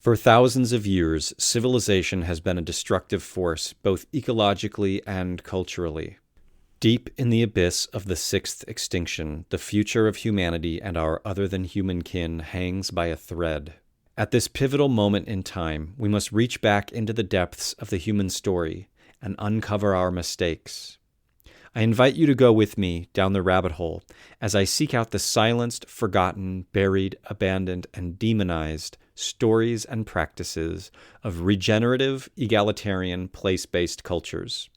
For thousands of years, civilization has been a destructive force, both ecologically and culturally. Deep in the abyss of the sixth extinction, the future of humanity and our other-than-human kin hangs by a thread. At this pivotal moment in time, we must reach back into the depths of the human story and uncover our mistakes. I invite you to go with me down the rabbit hole as I seek out the silenced, forgotten, buried, abandoned, and demonized stories and practices of regenerative, egalitarian, place-based cultures.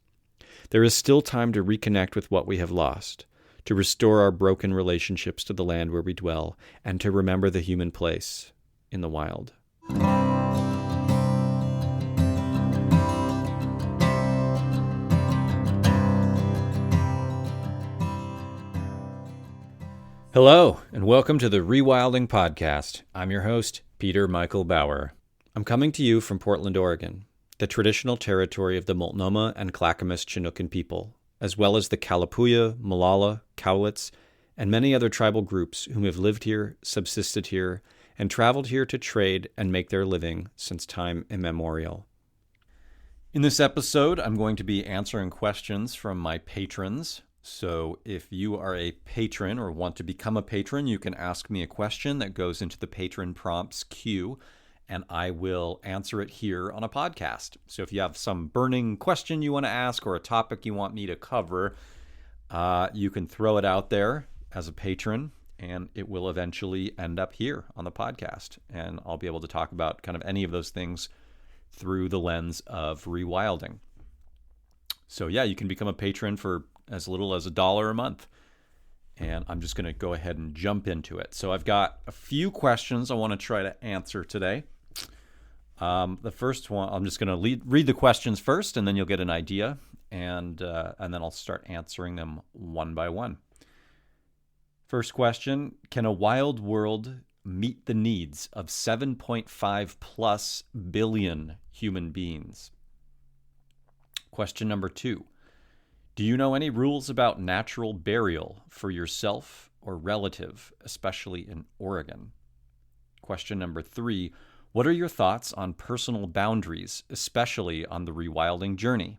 There is still time to reconnect with what we have lost, to restore our broken relationships to the land where we dwell, and to remember the human place in the wild. Hello, and welcome to the Rewilding Podcast. I'm your host, Peter Michael Bauer. I'm coming to you from Portland, Oregon, the traditional territory of the Multnomah and Clackamas Chinookan people, as well as the Kalapuya, Molalla, Cowlitz, and many other tribal groups whom have lived here, subsisted here, and traveled here to trade and make their living since time immemorial. In this episode, I'm going to be answering questions from my patrons. So if you are a patron or want to become a patron, you can ask me a question that goes into the patron prompts queue, and I will answer it here on a podcast. So if you have some burning question you want to ask or a topic you want me to cover, you can throw it out there as a patron, and it will eventually end up here on the podcast. And I'll be able to talk about kind of any of those things through the lens of rewilding. So yeah, you can become a patron for as little as $1 a month. And I'm just going to go ahead and jump into it. So I've got a few questions I want to try to answer today. The first one, I'm just going to read the questions first, and then you'll get an idea, and then I'll start answering them one by one. First question, can a wild world meet the needs of 7.5 plus billion human beings? Question number 2. Do you know any rules about natural burial for yourself or relative, especially in Oregon? Question number 3. What are your thoughts on personal boundaries, especially on the rewilding journey?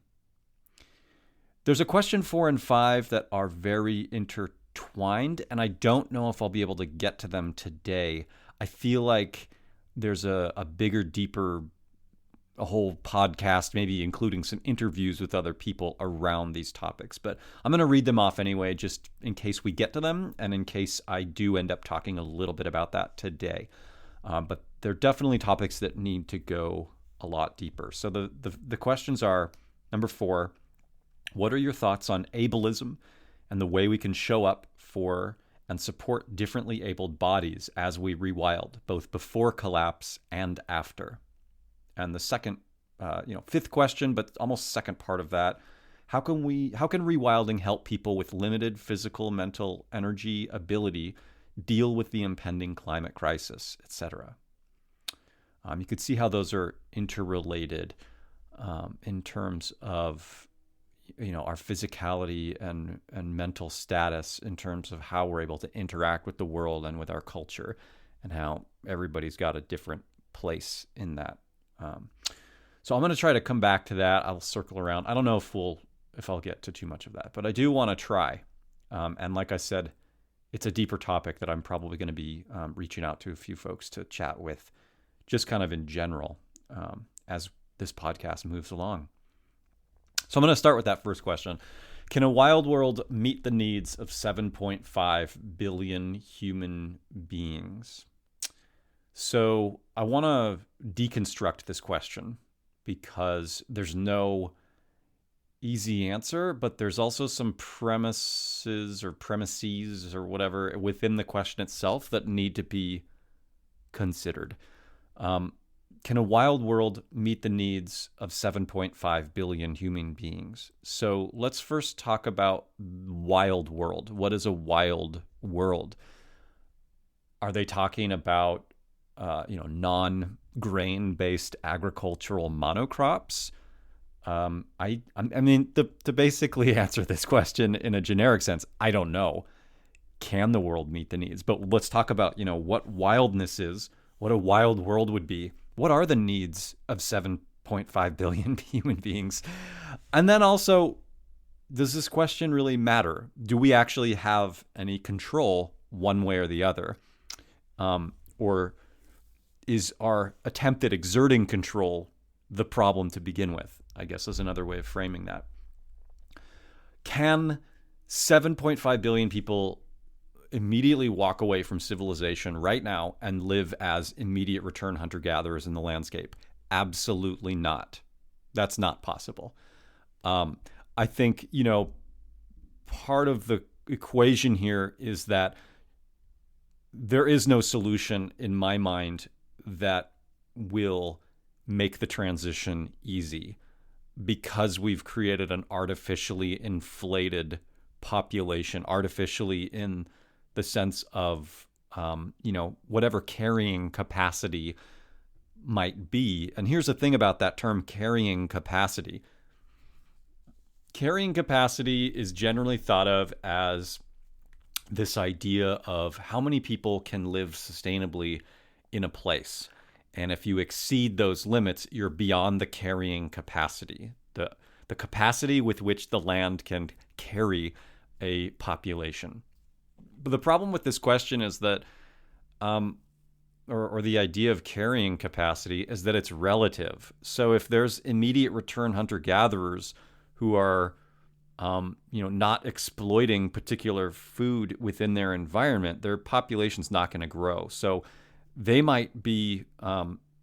There's a question 4 and 5 that are very intertwined, and I don't know if I'll be able to get to them today. I feel like there's a bigger, deeper a whole podcast, maybe including some interviews with other people around these topics. But I'm going to read them off anyway, just in case we get to them and in case I do end up talking a little bit about that today. But they're definitely topics that need to go a lot deeper. So the questions are, number 4, what are your thoughts on ableism and the way we can show up for and support differently abled bodies as we rewild, both before collapse and after? And the second, 5th question, but almost second part of that, how can rewilding help people with limited physical, mental, energy, ability deal with the impending climate crisis, etc.? You could see how those are interrelated in terms of, our physicality and mental status, in terms of how we're able to interact with the world and with our culture, and how everybody's got a different place in that. So I'm going to try to come back to that. I'll circle around. I don't know if I'll get to too much of that, but I do want to try. And like I said, it's a deeper topic that I'm probably going to be reaching out to a few folks to chat with, just kind of in general, as this podcast moves along. So I'm going to start with that first question. Can a wild world meet the needs of 7.5 billion human beings? So I want to deconstruct this question because there's no easy answer, but there's also some premises or whatever within the question itself that need to be considered. Can a wild world meet the needs of 7.5 billion human beings? So let's first talk about wild world. What is a wild world? Are they talking about non-grain-based agricultural monocrops? I mean, to basically answer this question in a generic sense, I don't know. Can the world meet the needs? But let's talk about, what wildness is, what a wild world would be, What are the needs of 7.5 billion human beings? And then also, does this question really matter? Do we actually have any control one way or the other? Or is our attempt at exerting control the problem to begin with? I guess is another way of framing that. Can 7.5 billion people immediately walk away from civilization right now and live as immediate return hunter-gatherers in the landscape? Absolutely not. That's not possible. I think, part of the equation here is that there is no solution in my mind that will make the transition easy, because we've created an artificially inflated population, artificially in the sense of, whatever carrying capacity might be. And here's the thing about that term, carrying capacity. Carrying capacity is generally thought of as this idea of how many people can live sustainably in a place. And if you exceed those limits, you're beyond the carrying capacity, the capacity with which the land can carry a population. But the problem with this question is that, or the idea of carrying capacity, is that it's relative. So if there's immediate return hunter-gatherers who are, not exploiting particular food within their environment, their population's not going to grow. So they might be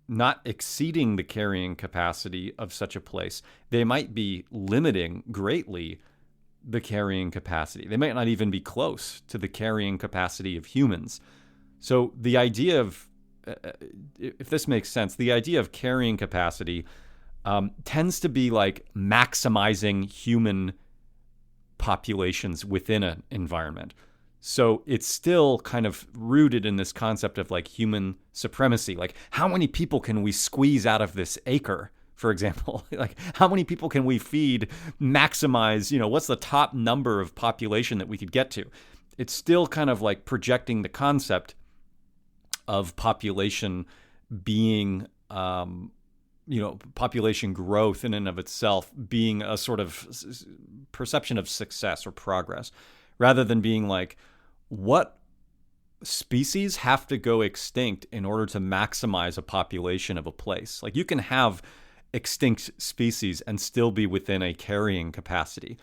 not exceeding the carrying capacity of such a place. They might be limiting greatly the carrying capacity. They might not even be close to the carrying capacity of humans. So the idea of, if this makes sense, the idea of carrying capacity tends to be like maximizing human populations within an environment. So it's still kind of rooted in this concept of like human supremacy. Like, how many people can we squeeze out of this acre, for example? Like, how many people can we feed, maximize, what's the top number of population that we could get to? It's still kind of like projecting the concept of population being, population growth in and of itself being a sort of perception of success or progress, rather than being like, what species have to go extinct in order to maximize a population of a place? Like, you can have extinct species and still be within a carrying capacity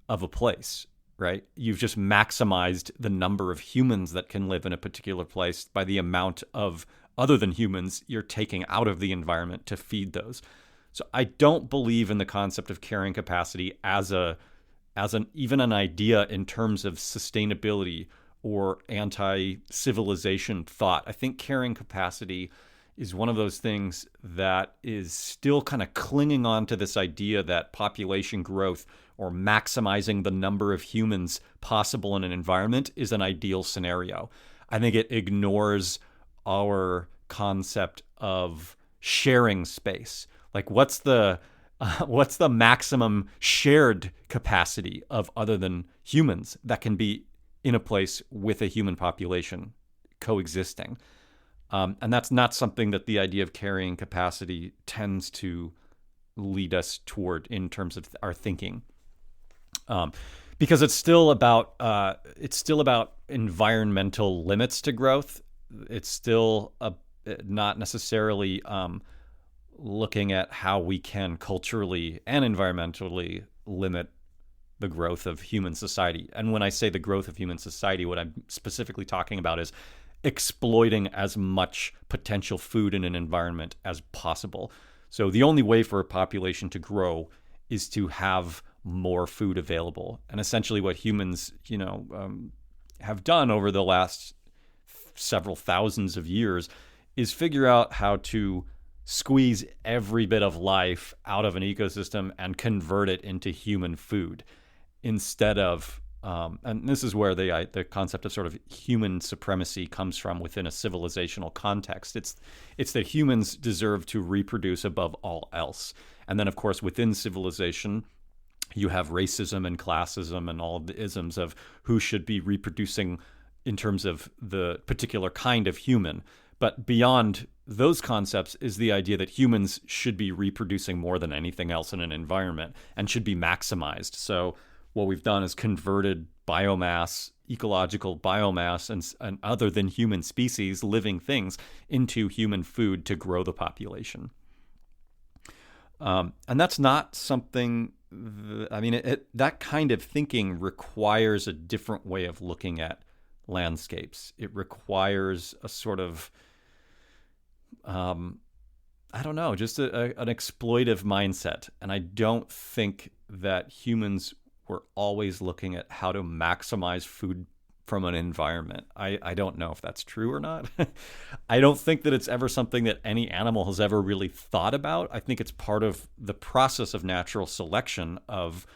of a place, right? You've just maximized the number of humans that can live in a particular place by the amount of other than humans you're taking out of the environment to feed those. So I don't believe in the concept of carrying capacity as even an idea in terms of sustainability or anti-civilization thought. I think carrying capacity is one of those things that is still kind of clinging on to this idea that population growth or maximizing the number of humans possible in an environment is an ideal scenario. I think it ignores our concept of sharing space. Like, what's the maximum shared capacity of other than humans that can be in a place with a human population coexisting? And that's not something that the idea of carrying capacity tends to lead us toward in terms of our thinking, because it's still about environmental limits to growth. It's still not necessarily looking at how we can culturally and environmentally limit the growth of human society. And when I say the growth of human society, what I'm specifically talking about is exploiting as much potential food in an environment as possible. So the only way for a population to grow is to have more food available. And essentially what humans, have done over the last several thousands of years is figure out how to squeeze every bit of life out of an ecosystem and convert it into human food instead of, and this is where the concept of sort of human supremacy comes from within a civilizational context. It's that humans deserve to reproduce above all else. And then, of course, within civilization, you have racism and classism and all the isms of who should be reproducing in terms of the particular kind of human. But beyond those concepts is the idea that humans should be reproducing more than anything else in an environment and should be maximized. So what we've done is converted biomass, ecological biomass, and other than human species, living things, into human food to grow the population. And that's not something, that kind of thinking requires a different way of looking at landscapes. It requires a sort of, just an exploitive mindset. And I don't think that humans were always looking at how to maximize food from an environment. I don't know if that's true or not. I don't think that it's ever something that any animal has ever really thought about. I think it's part of the process of natural selection of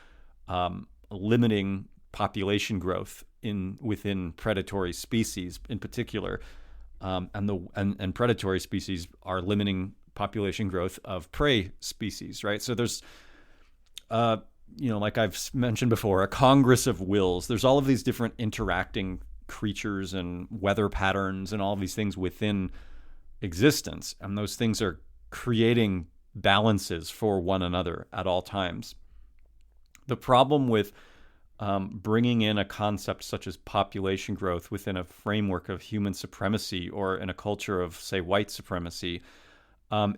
limiting population growth within predatory species in particular. And predatory species are limiting population growth of prey species, right? So there's like I've mentioned before, a congress of wills. There's all of these different interacting creatures and weather patterns and all of these things within existence. And those things are creating balances for one another at all times. The problem with bringing in a concept such as population growth within a framework of human supremacy or in a culture of, say, white supremacy,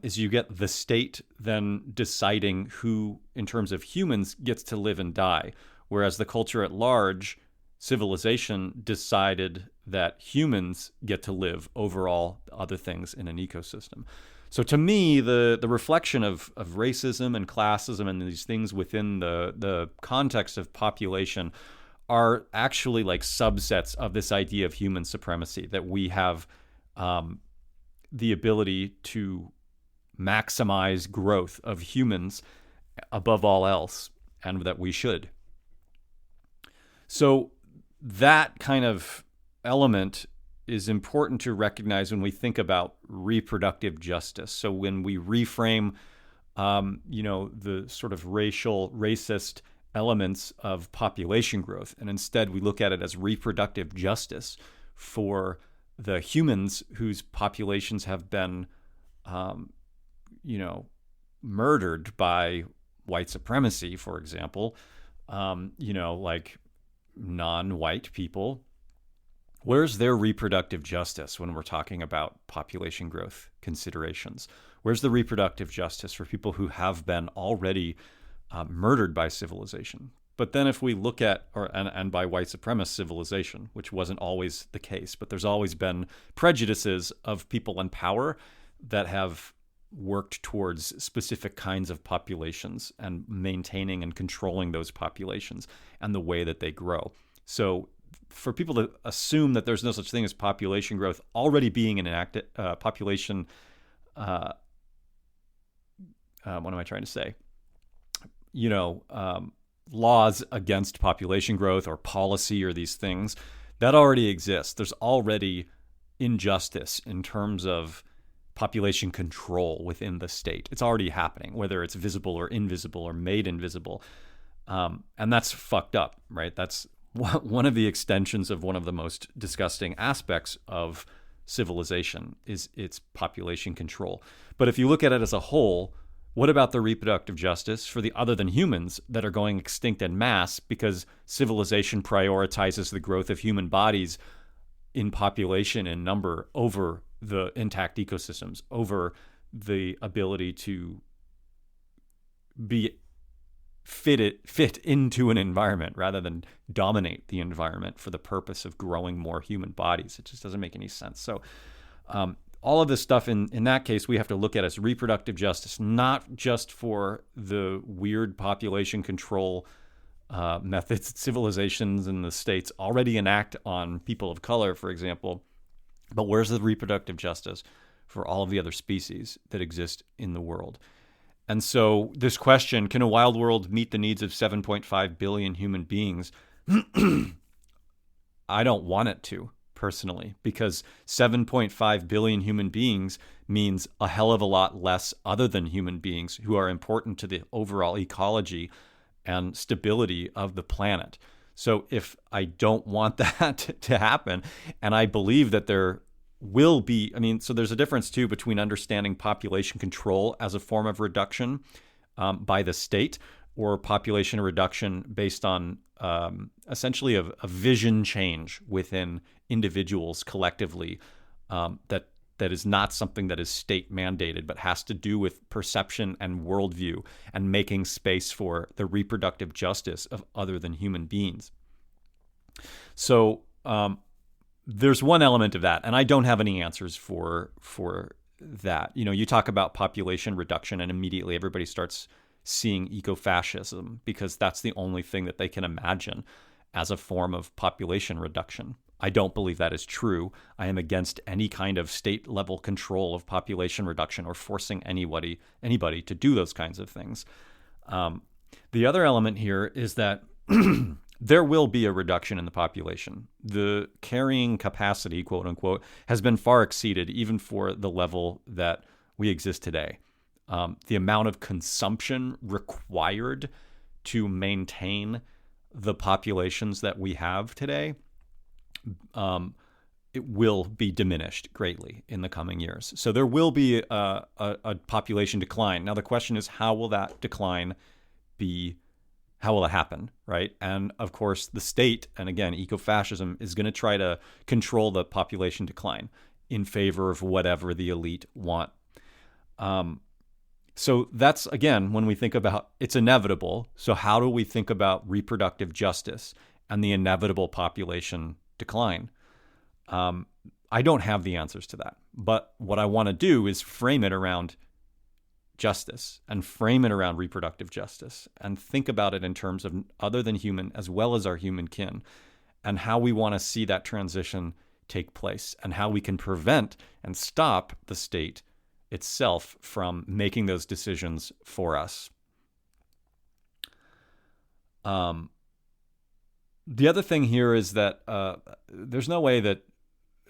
is you get the state then deciding who, in terms of humans, gets to live and die, whereas the culture at large, civilization, decided that humans get to live over all other things in an ecosystem. So to me, the reflection of racism and classism and these things within the context of population are actually like subsets of this idea of human supremacy, that we have the ability to maximize growth of humans above all else, and that we should. So that kind of element is important to recognize when we think about reproductive justice. So when we reframe, the sort of racist elements of population growth, and instead we look at it as reproductive justice for the humans whose populations have been murdered by white supremacy, for example, like non-white people. Where's their reproductive justice when we're talking about population growth considerations? Where's the reproductive justice for people who have been already murdered by civilization? But then if we look at, and by white supremacist civilization, which wasn't always the case, but there's always been prejudices of people in power that have worked towards specific kinds of populations and maintaining and controlling those populations and the way that they grow. So for people to assume that there's no such thing as population growth already being enacted, population, what am I trying to say? Laws against population growth or policy or these things, that already exists. There's already injustice in terms of population control within the state. It's already happening, whether it's visible or invisible or made invisible. And that's fucked up, right? That's one of the extensions of one of the most disgusting aspects of civilization is its population control. But if you look at it as a whole, what about the reproductive justice for the other than humans that are going extinct en masse because civilization prioritizes the growth of human bodies in population and number over the intact ecosystems, over the ability to be fit into an environment rather than dominate the environment for the purpose of growing more human bodies? It just doesn't make any sense. So all of this stuff in that case, we have to look at as reproductive justice, not just for the weird population control methods civilizations in the states already enact on people of color, for example, but where's the reproductive justice for all of the other species that exist in the world? And so this question, can a wild world meet the needs of 7.5 billion human beings? I don't want it to, personally, because 7.5 billion human beings means a hell of a lot less other than human beings who are important to the overall ecology and stability of the planet. So if I don't want that to happen, and I believe that there will be, so there's a difference too between understanding population control as a form of reduction by the state, or population reduction based on essentially a vision change within individuals collectively, that is not something that is state mandated, but has to do with perception and worldview and making space for the reproductive justice of other than human beings. So there's one element of that, and I don't have any answers for that. You talk about population reduction, and immediately everybody starts seeing ecofascism because that's the only thing that they can imagine as a form of population reduction. I don't believe that is true. I am against any kind of state level control of population reduction or forcing anybody to do those kinds of things. The other element here is that there will be a reduction in the population. The carrying capacity, quote unquote, has been far exceeded even for the level that we exist today. The amount of consumption required to maintain the populations that we have today, it will be diminished greatly in the coming years. So there will be a population decline. Now the question is, how will that decline be? How will it happen, right? And of course, the state, and again, ecofascism, is going to try to control the population decline in favor of whatever the elite want. So that's, again, when we think about it's inevitable. So how do we think about reproductive justice and the inevitable population decline? I don't have the answers to that. But what I want to do is frame it around justice and frame it around reproductive justice and think about it in terms of other than human as well as our human kin, and how we want to see that transition take place and how we can prevent and stop the state itself from making those decisions for us. The other thing here is that there's no way that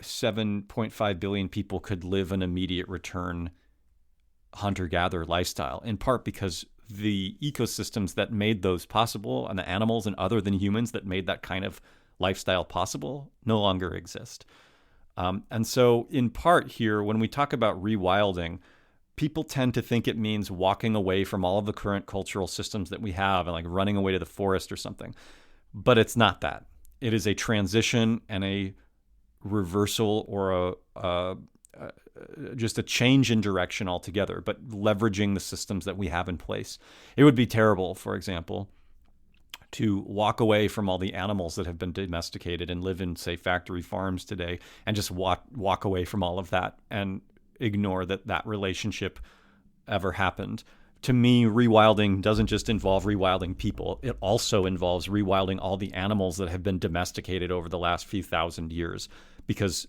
7.5 billion people could live an immediate return hunter-gatherer lifestyle, in part because the ecosystems that made those possible and the animals and other than humans that made that kind of lifestyle possible no longer exist. And so in part here, when we talk about rewilding, people tend to think it means walking away from all of the current cultural systems that we have and like running away to the forest or something. But it's not that. It is a transition and a reversal or just a change in direction altogether, but leveraging the systems that we have in place. It would be terrible, for example, to walk away from all the animals that have been domesticated and live in, say, factory farms today, and just walk away from all of that and ignore that relationship ever happened. To me, rewilding doesn't just involve rewilding people. It also involves rewilding all the animals that have been domesticated over the last few thousand years, because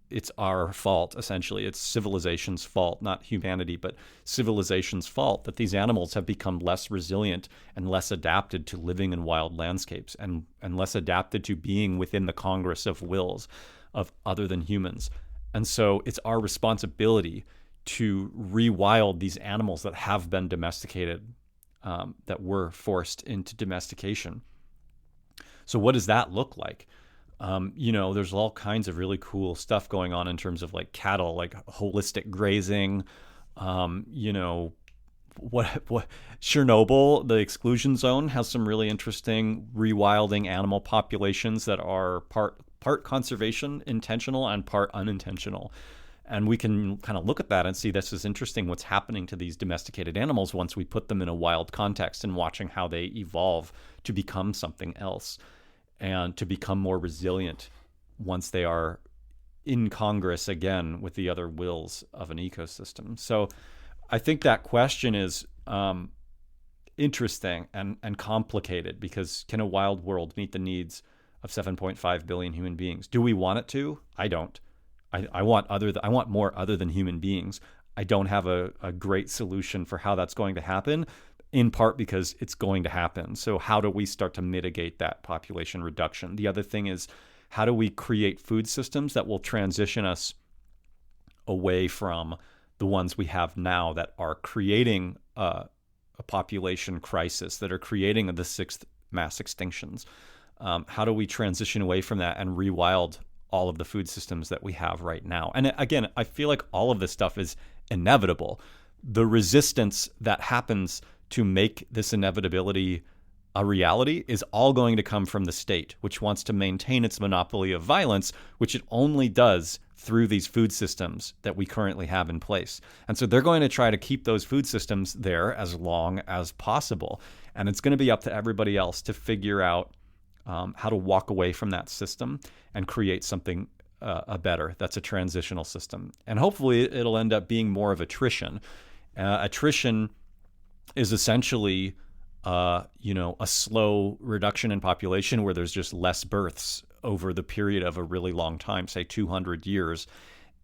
it's our fault, essentially. It's civilization's fault, not humanity, but civilization's fault that these animals have become less resilient and less adapted to living in wild landscapes and less adapted to being within the Congress of wills of other than humans. And so it's our responsibility to rewild these animals that have been domesticated, that were forced into domestication. So what does that look like? There's all kinds of really cool stuff going on in terms of like cattle, like holistic grazing. What Chernobyl, the exclusion zone, has some really interesting rewilding animal populations that are part conservation, intentional, and part unintentional. And we can kind of look at that and see this is interesting what's happening to these domesticated animals once we put them in a wild context and watching how they evolve to become something else and to become more resilient once they are in Congress again with the other wills of an ecosystem. So I think that question is interesting and complicated, because can a wild world meet the needs of 7.5 billion human beings? Do we want it to? I don't. I want more other than human beings. I don't have a great solution for how that's going to happen, in part because it's going to happen. So how do we start to mitigate that population reduction? The other thing is, how do we create food systems that will transition us away from the ones we have now that are creating a population crisis, that are creating the sixth mass extinctions? How do we transition away from that and rewild all of the food systems that we have right now. And again, I feel like all of this stuff is inevitable. The resistance that happens to make this inevitability a reality is all going to come from the state, which wants to maintain its monopoly of violence, which it only does through these food systems that we currently have in place. And so they're going to try to keep those food systems there as long as possible. And it's going to be up to everybody else to figure out how to walk away from that system and create something better that's a transitional system. And hopefully it'll end up being more of attrition. Attrition is essentially a slow reduction in population where there's just less births over the period of a really long time, say 200 years,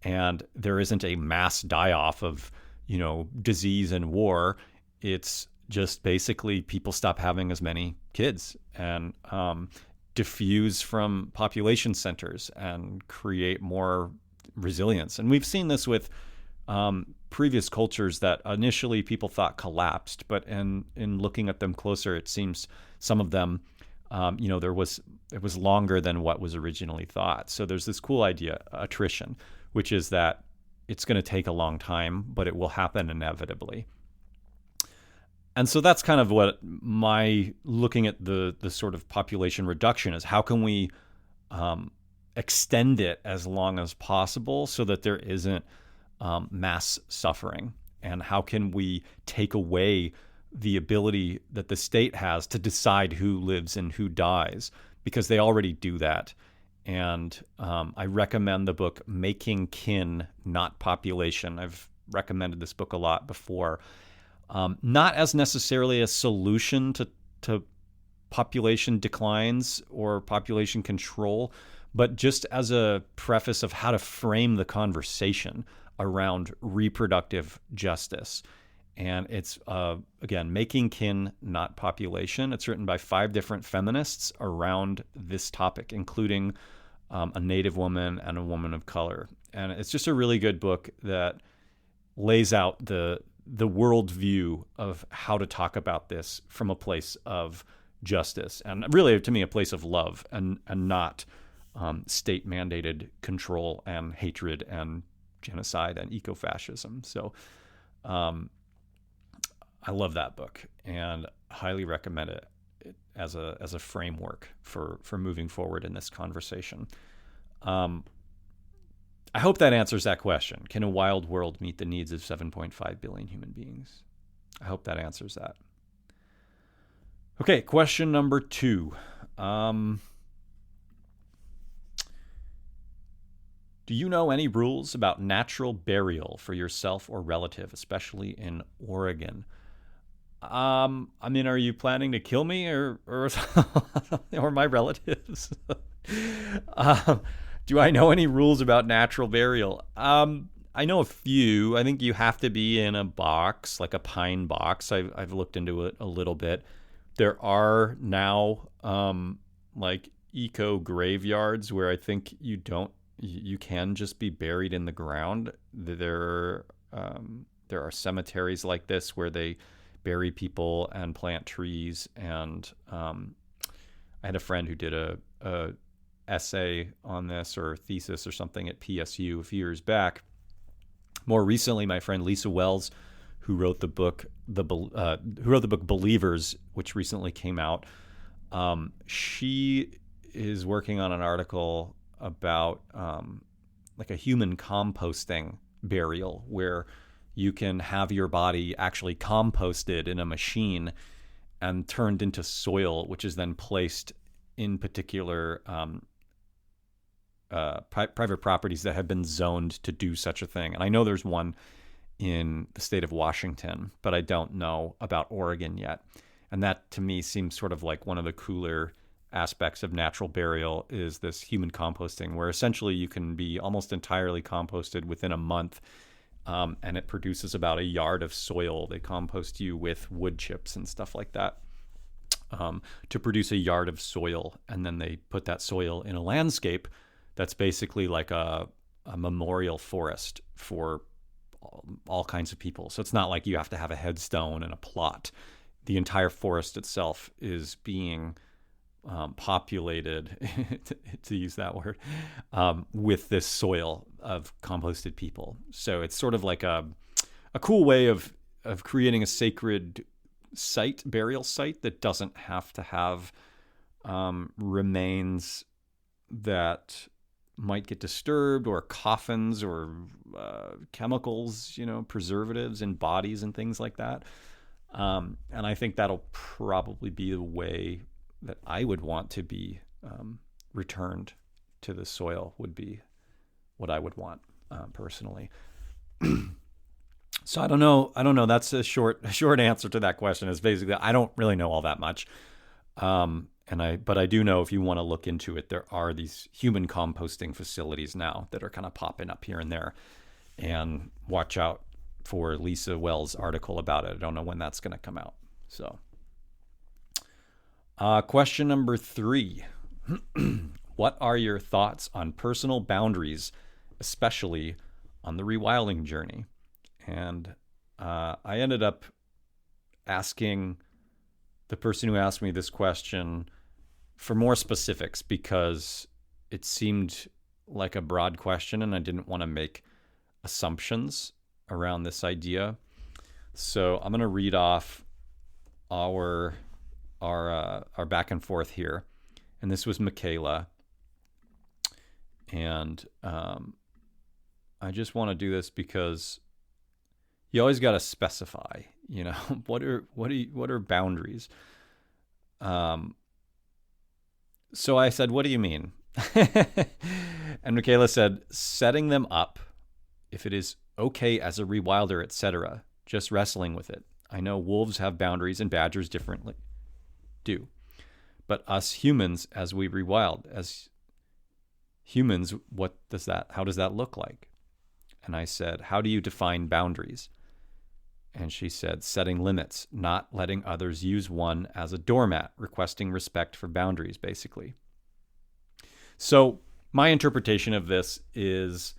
and there isn't a mass die-off of, disease and war. It's just basically people stop having as many kids and diffuse from population centers and create more resilience. And we've seen this with previous cultures that initially people thought collapsed, but in looking at them closer, it seems some of them, it was longer than what was originally thought. So there's this cool idea, attrition, which is that it's going to take a long time, but it will happen inevitably. And so that's kind of what my looking at the sort of population reduction is. How can we extend it as long as possible so that there isn't mass suffering? And how can we take away the ability that the state has to decide who lives and who dies? Because they already do that. And I recommend the book Making Kin, Not Population. I've recommended this book a lot before. Not as necessarily a solution to population declines or population control, but just as a preface of how to frame the conversation around reproductive justice. And it's, again, Making Kin, Not Population. It's written by 5 different feminists around this topic, including a Native woman and a woman of color. And it's just a really good book that lays out the worldview of how to talk about this from a place of justice and really, to me, a place of love and not state-mandated control and hatred and genocide and ecofascism. So I love that book and highly recommend it as a framework for moving forward in this conversation. I hope that answers that question. Can a wild world meet the needs of 7.5 billion human beings? I hope that answers that. Okay, question number 2. Do you know any rules about natural burial for yourself or relative, especially in Oregon? Are you planning to kill me or or my relatives? Do I know any rules about natural burial? I know a few. I think you have to be in a box, like a pine box. I've looked into it a little bit. There are now like eco graveyards where I think you can just be buried in the ground. There are cemeteries like this where they bury people and plant trees. And I had a friend who did a essay on this or thesis or something at PSU a few years back. More recently, my friend Lisa Wells, who wrote the book Believers, which recently came out, she is working on an article about like a human composting burial where you can have your body actually composted in a machine and turned into soil, which is then placed in particular private properties that have been zoned to do such a thing. And I know there's one in the state of Washington, but I don't know about Oregon yet. And that to me seems sort of like one of the cooler aspects of natural burial is this human composting, where essentially you can be almost entirely composted within a month, and it produces about a yard of soil. They compost you with wood chips and stuff like that to produce a yard of soil, and then they put that soil in a landscape that's basically like a memorial forest for all kinds of people. So it's not like you have to have a headstone and a plot. The entire forest itself is being populated, to use that word, with this soil of composted people. So it's sort of like a cool way of creating a sacred site, burial site, that doesn't have to have remains that might get disturbed, or coffins, or chemicals, preservatives in bodies and things like that. And I think that'll probably be the way that I would want to be returned to the soil, would be what I would want personally. So I don't know. That's a short answer to that question. Is basically, I don't really know all that much. But I do know, if you want to look into it, there are these human composting facilities now that are kind of popping up here and there. And watch out for Lisa Wells' article about it. I don't know when that's going to come out. So, question number 3. What are your thoughts on personal boundaries, especially on the rewilding journey? And I ended up asking the person who asked me this question for more specifics, because it seemed like a broad question and I didn't want to make assumptions around this idea. So I'm going to read off our back and forth here. And this was Michaela. And I just want to do this because you always got to specify, what are boundaries? So I said, what do you mean? And Michaela said, setting them up, if it is okay as a rewilder, etc., just wrestling with it. I know wolves have boundaries and badgers differently do. But us humans, as we rewild, as humans, how does that look like? And I said, how do you define boundaries? And she said, setting limits, not letting others use one as a doormat, requesting respect for boundaries, basically. So my interpretation of this is,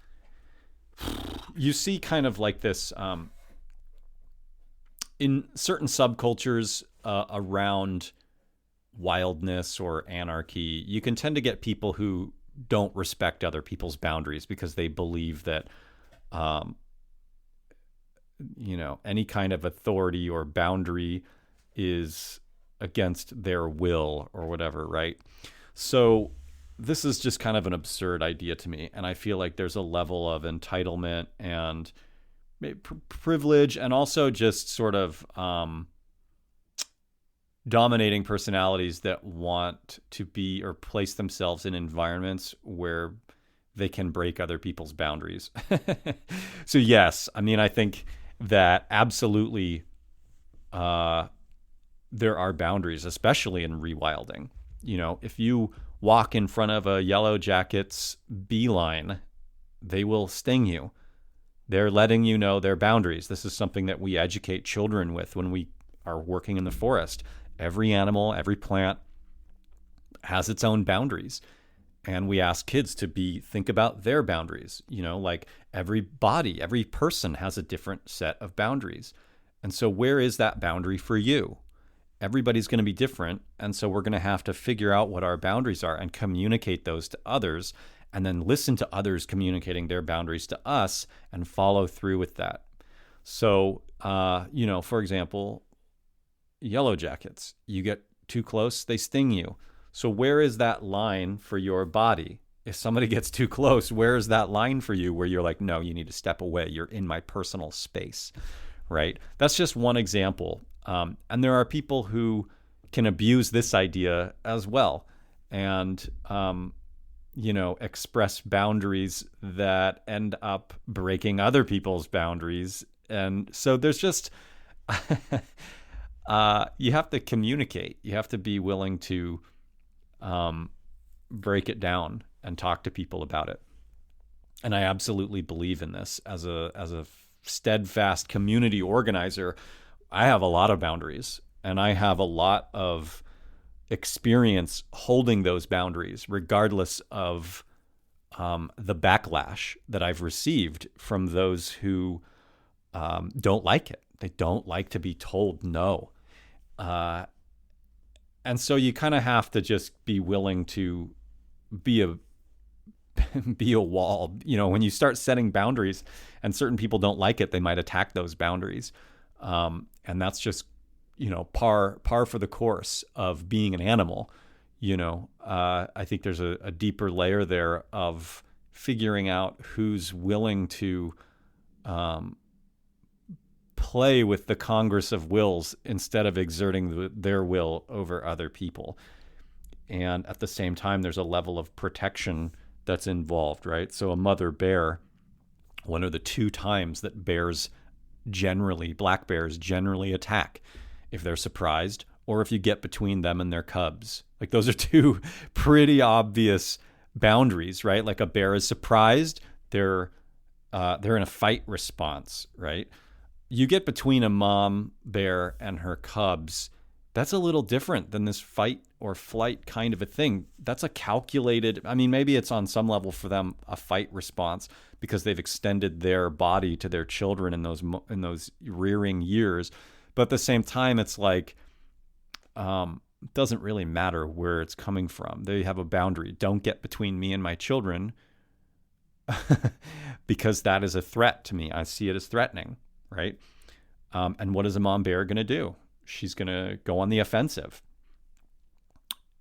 you see kind of like this in certain subcultures around wildness or anarchy, you can tend to get people who don't respect other people's boundaries because they believe that any kind of authority or boundary is against their will or whatever, right? So this is just kind of an absurd idea to me. And I feel like there's a level of entitlement and privilege, and also just sort of dominating personalities that want to be or place themselves in environments where they can break other people's boundaries. So yes, I think that absolutely there are boundaries, especially in rewilding. If you walk in front of a yellow jacket's beeline, they will sting you. They're letting you know their boundaries. This is something that we educate children with when we are working in the forest. Every animal, every plant has its own boundaries. And we ask kids to think about their boundaries. Like every body, every person has a different set of boundaries. And so where is that boundary for you? Everybody's going to be different. And so we're going to have to figure out what our boundaries are and communicate those to others, and then listen to others communicating their boundaries to us and follow through with that. So, for example, yellow jackets, you get too close, they sting you. So where is that line for your body? If somebody gets too close, where is that line for you where you're like, no, you need to step away. You're in my personal space, right? That's just one example. And there are people who can abuse this idea as well and, express boundaries that end up breaking other people's boundaries. And so there's just, you have to communicate. You have to be willing to break it down and talk to people about it. And I absolutely believe in this as a steadfast community organizer. I have a lot of boundaries, and I have a lot of experience holding those boundaries, regardless of the backlash that I've received from those who don't like it. They don't like to be told no. And And so you kind of have to just be willing to be a be a wall. When you start setting boundaries and certain people don't like it, they might attack those boundaries. And that's just, par for the course of being an animal. I think there's a deeper layer there of figuring out who's willing to play with the Congress of wills instead of exerting their will over other people. And at the same time, there's a level of protection that's involved, right? So a mother bear, one of the 2 times that black bears generally attack, if they're surprised or if you get between them and their cubs. Like, those are 2 pretty obvious boundaries, right? Like, a bear is surprised, they're in a fight response, right? You get between a mom bear and her cubs, that's a little different than this fight or flight kind of a thing. That's a calculated, maybe it's on some level for them a fight response because they've extended their body to their children in those rearing years. But at the same time, it's like, it doesn't really matter where it's coming from. They have a boundary. Don't get between me and my children because that is a threat to me. I see it as threatening, right? And what is a mom bear going to do? She's going to go on the offensive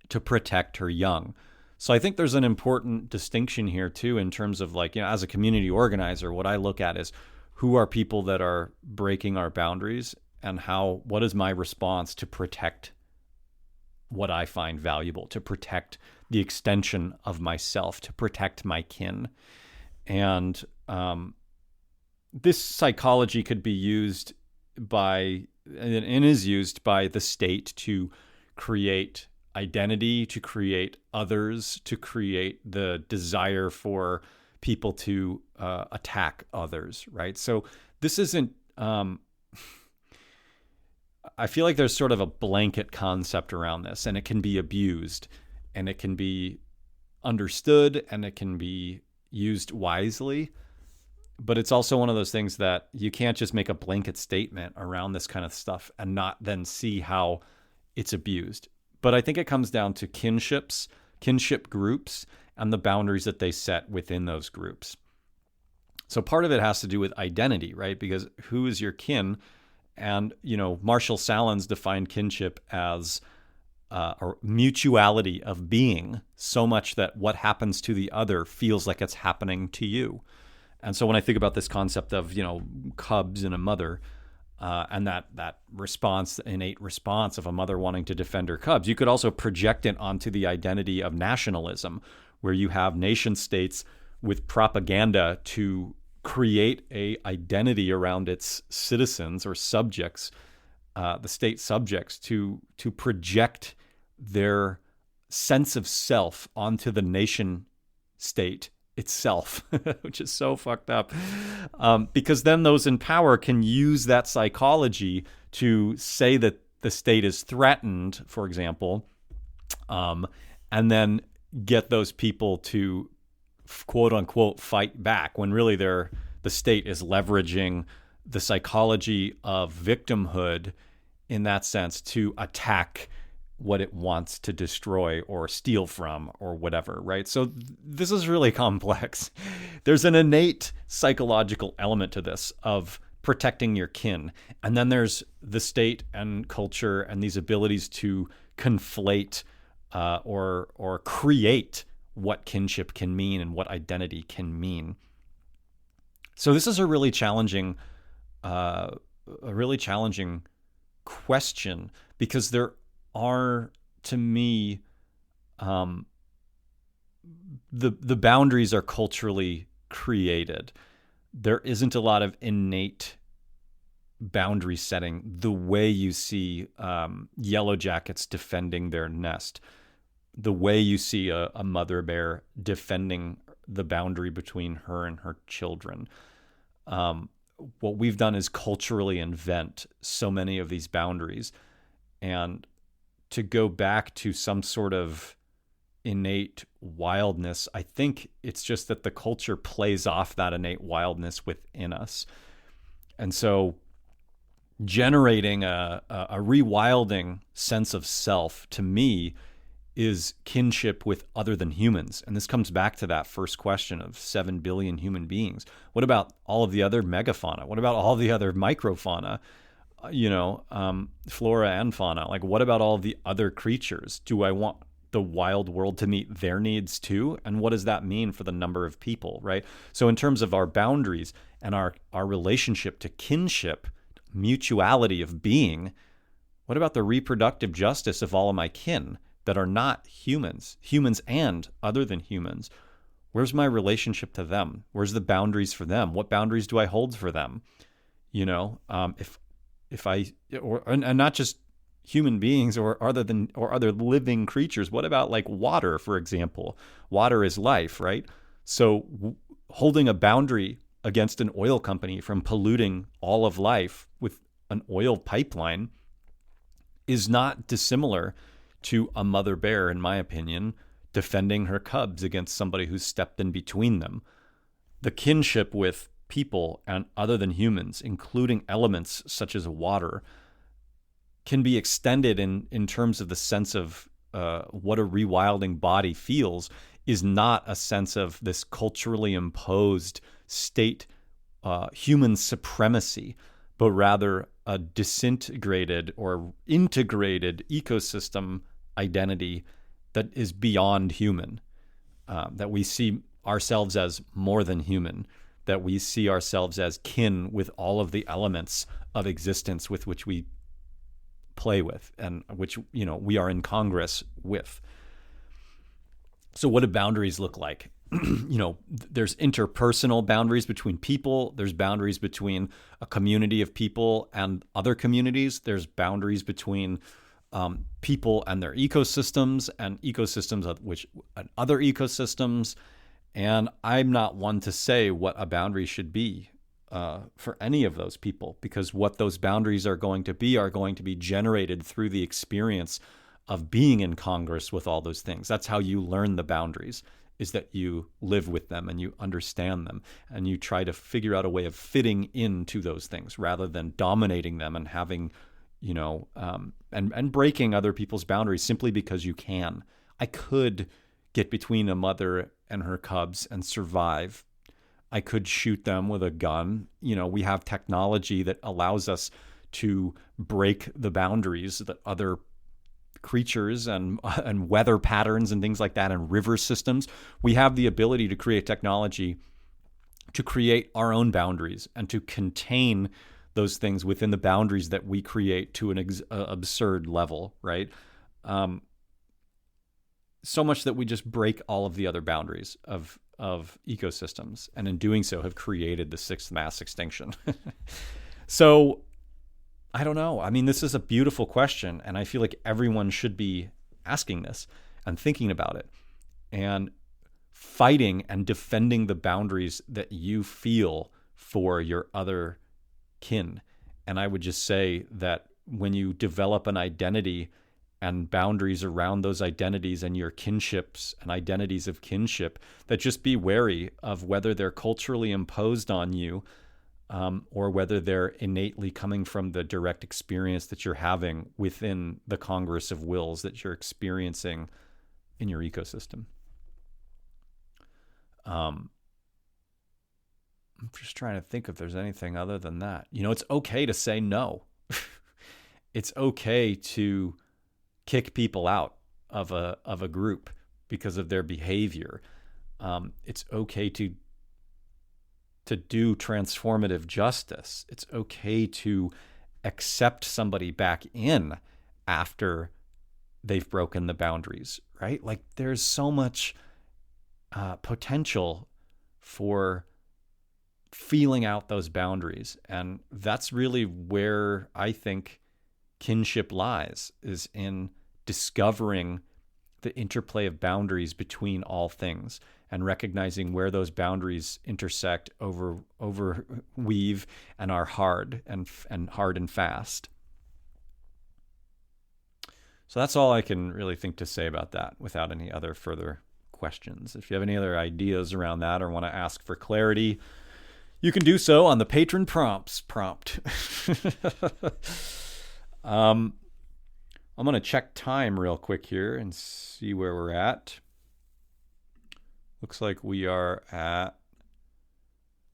to protect her young. So I think there's an important distinction here too, in terms of, like, as a community organizer, what I look at is who are people that are breaking our boundaries, and what is my response to protect what I find valuable, to protect the extension of myself, to protect my kin. And this psychology could be used and is used by the state to create identity, to create others, to create the desire for people to attack others, right? So this isn't, I feel like there's sort of a blanket concept around this, and it can be abused, and it can be understood, and it can be used wisely. But it's also one of those things that you can't just make a blanket statement around this kind of stuff and not then see how it's abused. But I think it comes down to kinship groups, and the boundaries that they set within those groups. So part of it has to do with identity, right? Because who is your kin? And, Marshall Sahlins defined kinship as a mutuality of being, so much that what happens to the other feels like it's happening to you. And so when I think about this concept of, cubs and a mother, and that response, the innate response of a mother wanting to defend her cubs, you could also project it onto the identity of nationalism, where you have nation states with propaganda to create a identity around its citizens or subjects, the state subjects, to project their sense of self onto the nation state itself, which is so fucked up. Because then those in power can use that psychology to say that the state is threatened, for example, and then get those people to quote unquote fight back, when really the state is leveraging the psychology of victimhood in that sense to attack what it wants to destroy or steal from or whatever, right? So this is really complex. There's an innate psychological element to this of protecting your kin. And then there's the state and culture and these abilities to conflate or create what kinship can mean and what identity can mean. So this is a really challenging question, because there are, to me, the boundaries are culturally created. There isn't a lot of innate boundary setting the way you see yellow jackets defending their nest, the way you see a mother bear defending the boundary between her and her children. What we've done is culturally invent so many of these boundaries, and to go back to some sort of innate wildness, I think it's just that the culture plays off that innate wildness within us. And so generating a rewilding sense of self, to me, is kinship with other than humans. And this comes back to that first question of 7 billion human beings. What about all of the other megafauna? What about all the other microfauna? Flora and fauna. Like, what about all the other creatures? Do I want the wild world to meet their needs too? And what does that mean for the number of people, right? So in terms of our boundaries and our relationship to kinship, mutuality of being, what about the reproductive justice of all of my kin that are not humans and other than humans? Where's my relationship to them? Where's the boundaries for them? What boundaries do I hold for them? And not just human beings or other living creatures. What about like water, for example? Water is life, right? So holding a boundary against an oil company from polluting all of life with an oil pipeline is not dissimilar to a mother bear, in my opinion, defending her cubs against somebody who's stepped in between them. The kinship with people and other than humans, including elements such as water, can be extended in terms of the sense of what a rewilding body feels is not a sense of this culturally imposed state human supremacy, but rather a disintegrated or integrated ecosystem identity that is beyond human, that we see ourselves as more than human, that we see ourselves as kin with all of the elements of existence with which we play with and which, we are in congress with. So what do boundaries look like? There's interpersonal boundaries between people. There's boundaries between a community of people and other communities. There's boundaries between people and their ecosystems and ecosystems of which and other ecosystems. And I'm not one to say what a boundary should be for any of those people, because what those boundaries are going to be generated through the experience of being in Congress with all those things. That's how you learn the boundaries, is that you live with them and you understand them and you try to figure out a way of fitting into those things rather than dominating them and having, and breaking other people's boundaries simply because you can. I could get between a mother and her cubs and survive. I could shoot them with a gun. We have technology that allows us to break the boundaries that other creatures and weather patterns and things like that and river systems. We have the ability to create technology to create our own boundaries and to contain those things within the boundaries that we create to an absurd level, right? So much that we just break all of the other boundaries of ecosystems, and in doing so have created the sixth mass extinction. So I don't know. I mean, this is a beautiful question, and I feel like everyone should be asking this and thinking about it and fighting and defending the boundaries that you feel for your other kin. And I would just say that when you develop an identity and boundaries around those identities and your kinships and identities of kinship, that just be wary of whether they're culturally imposed on you, or whether they're innately coming from the direct experience that you're having within the Congress of Wills that you're experiencing in your ecosystem. I'm just trying to think if there's anything other than that. It's okay to say no. It's okay to kick people out of a group because of their behavior. It's okay to do transformative justice. It's okay to accept somebody back in after they've broken the boundaries, right? Like, there's so much potential for feeling out those boundaries. And that's really where I think kinship lies, is in discovering the interplay of boundaries between all things and recognizing where those boundaries intersect, overweave, and are hard and fast. So that's all I can really think to say about that without any other further questions. If you have any other ideas around that or want to ask for clarity, You can do so on the Patron prompts prompt. I'm going to check time real quick here and see where we're at. Looks like we are at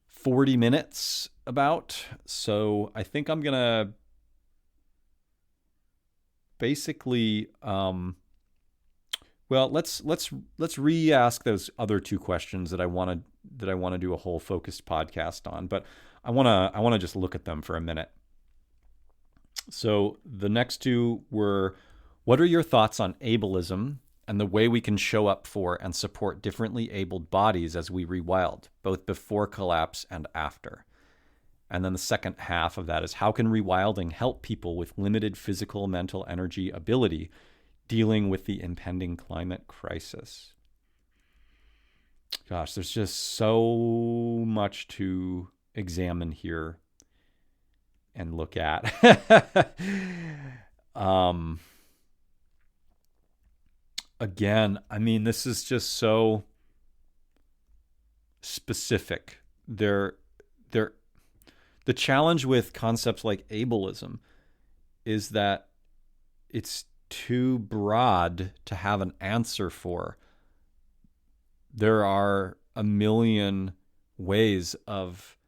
40 minutes about. So I think I'm going to basically, let's re-ask those other two questions that I want to do a whole focused podcast on, but I want to just look at them for a minute. So the next two were, what are your thoughts on ableism and the way we can show up for and support differently abled bodies as we rewild, both before collapse and after? And then the second half of that is, how can rewilding help people with limited physical, mental energy ability dealing with the impending climate crisis? Gosh, there's just so much to examine here and look at. Again, I mean, this is just so specific. The challenge with concepts like ableism is that it's too broad to have an answer for. There are a million ways of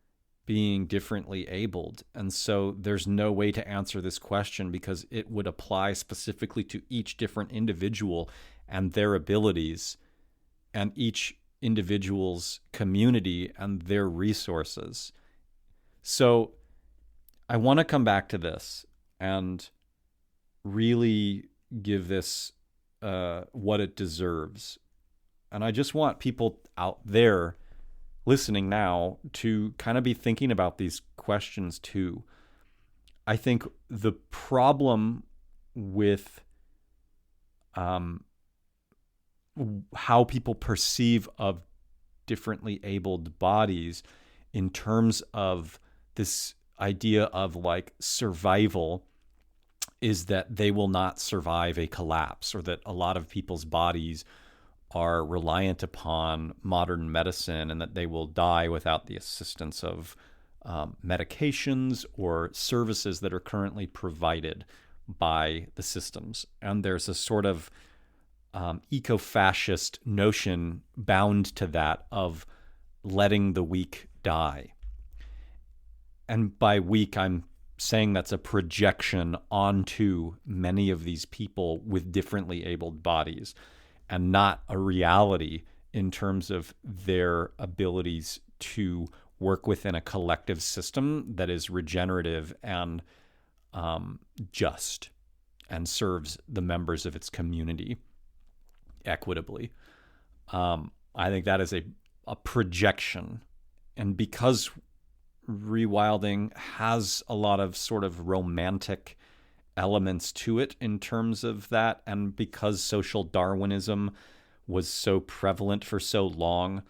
being differently abled. And so there's no way to answer this question because it would apply specifically to each different individual and their abilities and each individual's community and their resources. So I want to come back to this and really give this what it deserves. And I just want people out there listening now to kind of be thinking about these questions too. I think the problem with how people perceive of differently abled bodies in terms of this idea of like survival is that they will not survive a collapse, or that a lot of people's bodies are reliant upon modern medicine and that they will die without the assistance of medications or services that are currently provided by the systems. And there's a sort of eco-fascist notion bound to that of letting the weak die. And by weak, I'm saying that's a projection onto many of these people with differently abled bodies, and not a reality in terms of their abilities to work within a collective system that is regenerative and just and serves the members of its community equitably. I think that is a projection. And because rewilding has a lot of sort of romantic elements to it in terms of that, and because social Darwinism was so prevalent for so long,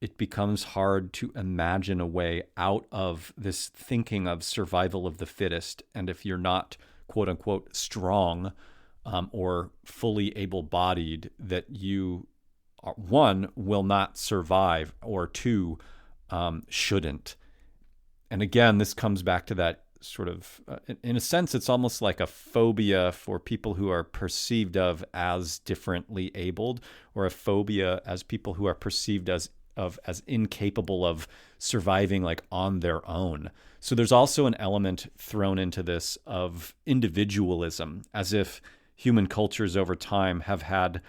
it becomes hard to imagine a way out of this thinking of survival of the fittest. And if you're not, quote unquote, strong or fully able-bodied, that you, one, will not survive, or two, shouldn't. And again, this comes back to that sort of, in a sense, it's almost like a phobia for people who are perceived of as differently abled, or a phobia as people who are perceived as incapable of surviving like on their own. So there's also an element thrown into this of individualism, as if human cultures over time have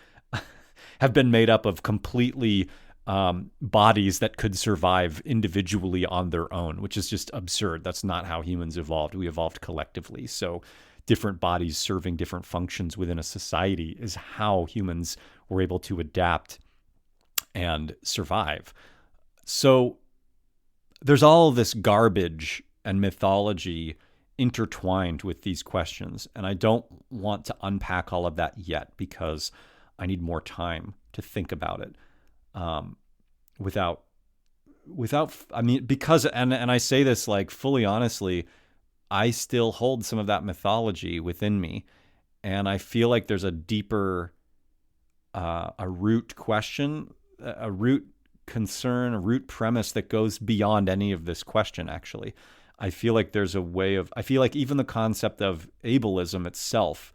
been made up of completely bodies that could survive individually on their own, which is just absurd. That's not how humans evolved. We evolved collectively. So different bodies serving different functions within a society is how humans were able to adapt and survive. So there's all this garbage and mythology intertwined with these questions. And I don't want to unpack all of that yet because I need more time to think about it. Because I say this like fully honestly, I still hold some of that mythology within me, and I feel like there's a deeper, a root concern, a root premise that goes beyond any of this question, actually. I feel like there's a way of, I feel like even the concept of ableism itself,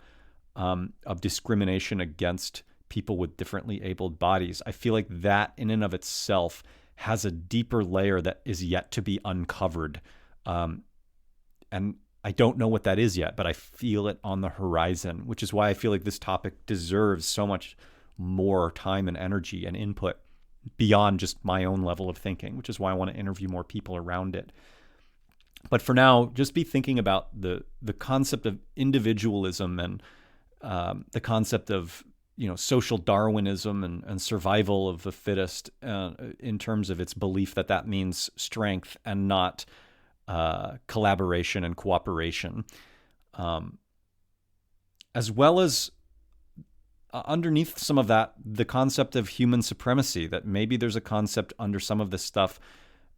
of discrimination against people with differently abled bodies, I feel like that in and of itself has a deeper layer that is yet to be uncovered. And I don't know what that is yet, but I feel it on the horizon, which is why I feel like this topic deserves so much more time and energy and input beyond just my own level of thinking, which is why I want to interview more people around it. But for now, just be thinking about the concept of individualism and the concept of social Darwinism and survival of the fittest in terms of its belief that means strength and not collaboration and cooperation, as well as underneath some of that, the concept of human supremacy, that maybe there's a concept under some of this stuff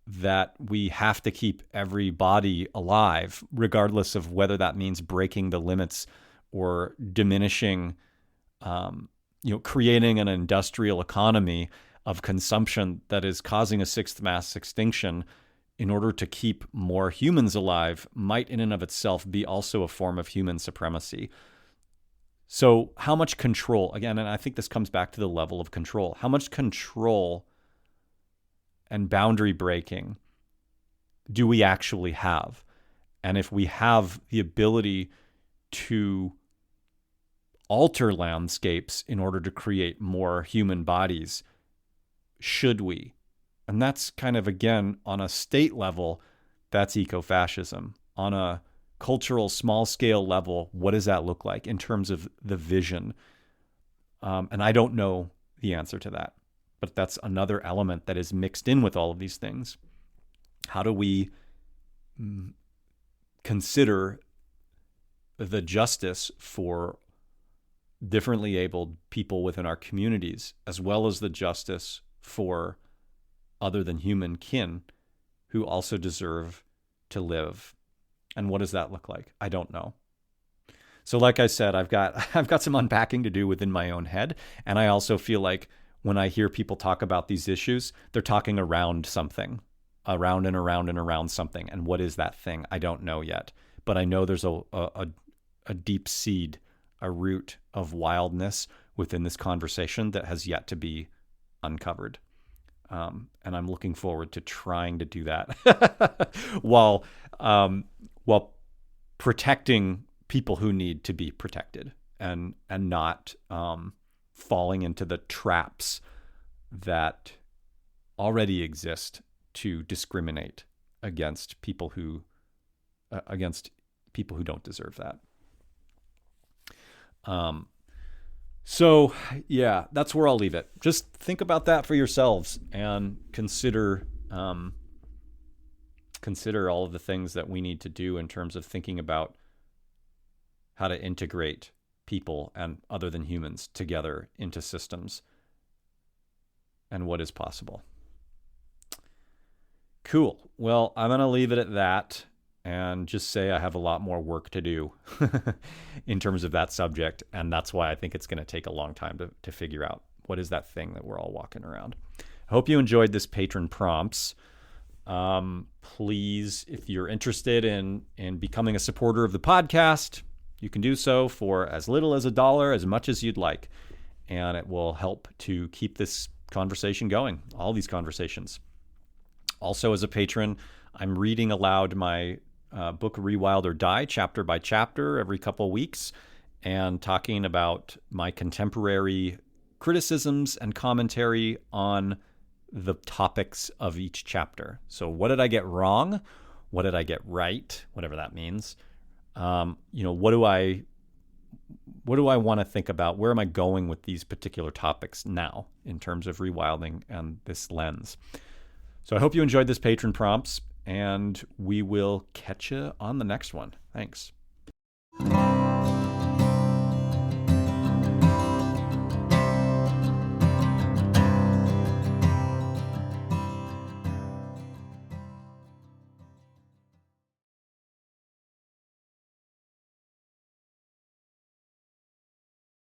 that we have to keep every body alive, regardless of whether that means breaking the limits or diminishing, creating an industrial economy of consumption that is causing a sixth mass extinction in order to keep more humans alive might in and of itself be also a form of human supremacy. So how much control, again, and I think this comes back to the level of control, how much control and boundary breaking do we actually have? And if we have the ability to alter landscapes in order to create more human bodies, should we? And that's kind of, again, on a state level, that's ecofascism. On a cultural small scale level, what does that look like in terms of the vision? And I don't know the answer to that, but that's another element that is mixed in with all of these things. How do we consider the justice for differently abled people within our communities, as well as the justice for other than human kin who also deserve to live? And what does that look like? I don't know. So like I said, I've got some unpacking to do within my own head. And I also feel like when I hear people talk about these issues, they're talking around something, around and around and around something. And what is that thing? I don't know yet. But I know there's a deep seed, a root of wildness within this conversation that has yet to be uncovered. And I'm looking forward to trying to do that while protecting people who need to be protected and not falling into the traps that already exist to discriminate against people who don't deserve that. So yeah, that's where I'll leave it. Just think about that for yourselves and consider all of the things that we need to do in terms of thinking about how to integrate people and other than humans together into systems and what is possible. Cool. Well, I'm going to leave it at that and just say I have a lot more work to do in terms of that subject. And that's why I think it's going to take a long time to figure out what is that thing that we're all walking around. I hope you enjoyed this patron prompts. Please, if you're interested in becoming a supporter of the podcast, you can do so for as little as $1, as much as you'd like. And it will help to keep this conversation going, all these conversations. Also, as a patron, I'm reading aloud my book, Rewild or Die, chapter by chapter, every couple of weeks, and talking about my contemporary criticisms and commentary on the topics of each chapter. So what did I get wrong? What did I get right? Whatever that means. What do I want to think about? Where am I going with these particular topics now in terms of rewilding and this lens? So I hope you enjoyed this patron prompts, and we will catch you on the next one. Thanks.